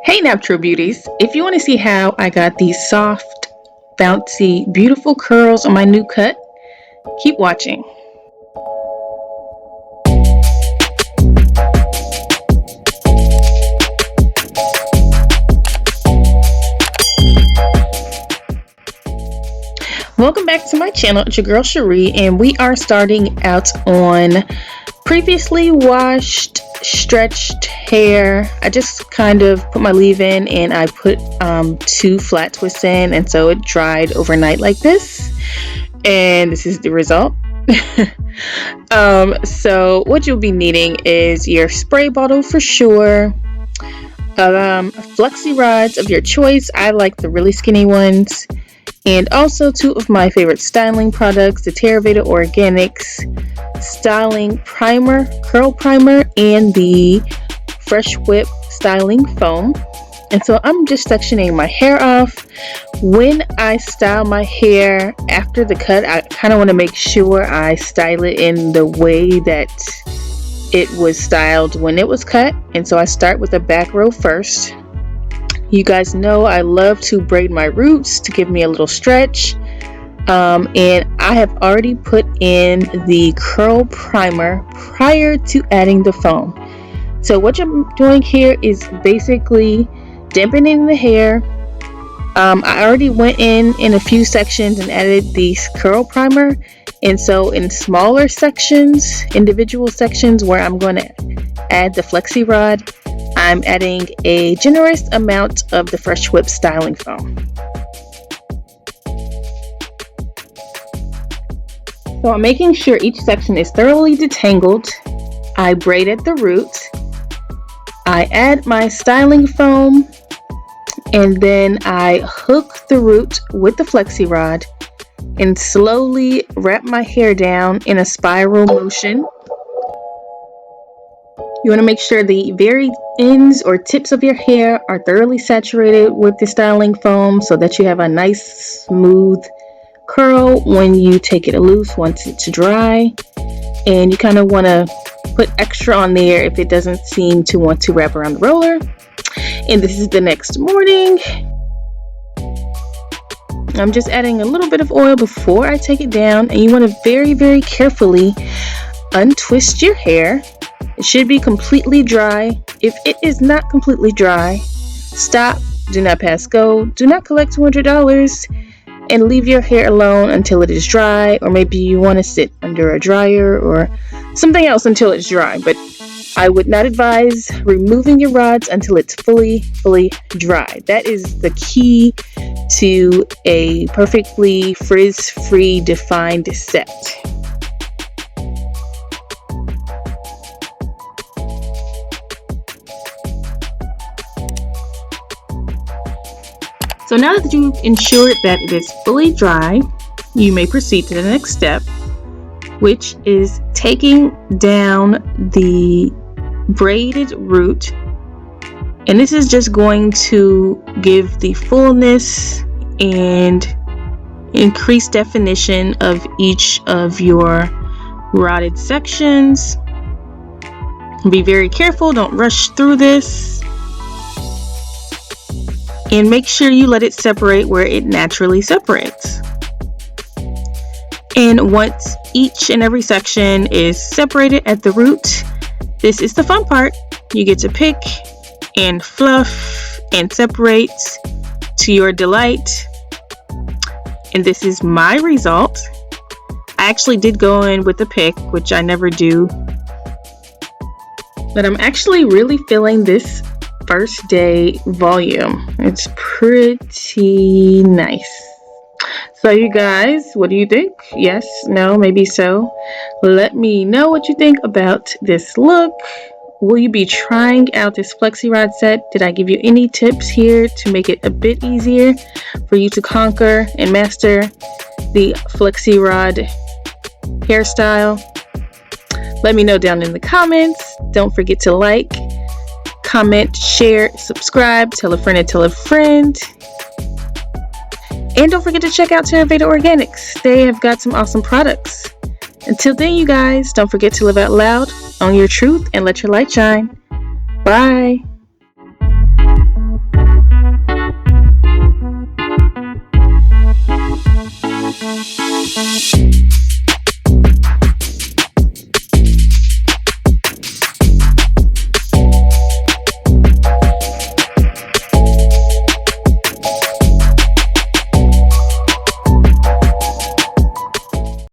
Hey now, True Beauties. If you want to see how I got these soft, bouncy, beautiful curls on my new cut, keep watching. Welcome back to my channel. It's your girl Cherie, and we are starting out on previously washed, stretched hair. I just kind of put my leave in and I put 2 flat twists in, and so it dried overnight like this, and this is the result. So what you'll be needing is your spray bottle for sure, Flexi rods of your choice. I like the really skinny ones. And also 2 of my favorite styling products, the Terra Veda Organix styling primer, curl primer, and the Fresh Whip styling foam. And so I'm just sectioning my hair off. When I style my hair after the cut, I kind of want to make sure I style it in the way that it was styled when it was cut. And so I start with the back row first. You guys know I love to braid my roots to give me a little stretch. And I have already put in the curl primer prior to adding the foam. So what I'm doing here is basically dampening the hair. I already went in a few sections and added the curl primer. And so in smaller sections, individual sections where I'm going to add the Flexi rod, I'm adding a generous amount of the Fresh Whip styling foam. So I'm making sure each section is thoroughly detangled. I braid at the root. I add my styling foam, and then I hook the root with the Flexi rod and slowly wrap my hair down in a spiral motion. You want to make sure the very ends or tips of your hair are thoroughly saturated with the styling foam so that you have a nice smooth curl when you take it loose once it's dry. And you kind of want to put extra on there if it doesn't seem to want to wrap around the roller. And this is the next morning. I'm just adding a little bit of oil before I take it down, and you want to very, very carefully untwist your hair. It should be completely dry. If it is not completely dry, stop, do not pass go, do not collect $200, and leave your hair alone until it is dry. Or maybe you want to sit under a dryer or something else until it's dry. But I would not advise removing your rods until it's fully dry. That is the key to a perfectly frizz-free defined set. So now that you've ensured that it is fully dry, you may proceed to the next step, which is taking down the braided root. And this is just going to give the fullness and increased definition of each of your rodded sections. Be very careful, don't rush through this. And make sure you let it separate where it naturally separates. And once each and every section is separated at the root, this is the fun part. You get to pick and fluff and separate to your delight. And this is my result. I actually did go in with a pick, which I never do. But I'm actually really feeling this first day volume. It's pretty nice. So you guys, what do you think? Yes, no, maybe so. Let me know what you think about this look. Will you be trying out this Flexi rod set? Did I give you any tips here to make it a bit easier for you to conquer and master the Flexi rod hairstyle? Let me know down in the comments. Don't forget to like, comment, share, subscribe, tell a friend and tell a friend. And don't forget to check out Terra Veda Organix. They have got some awesome products. Until then, you guys, don't forget to live out loud, own your truth, and let your light shine. Bye.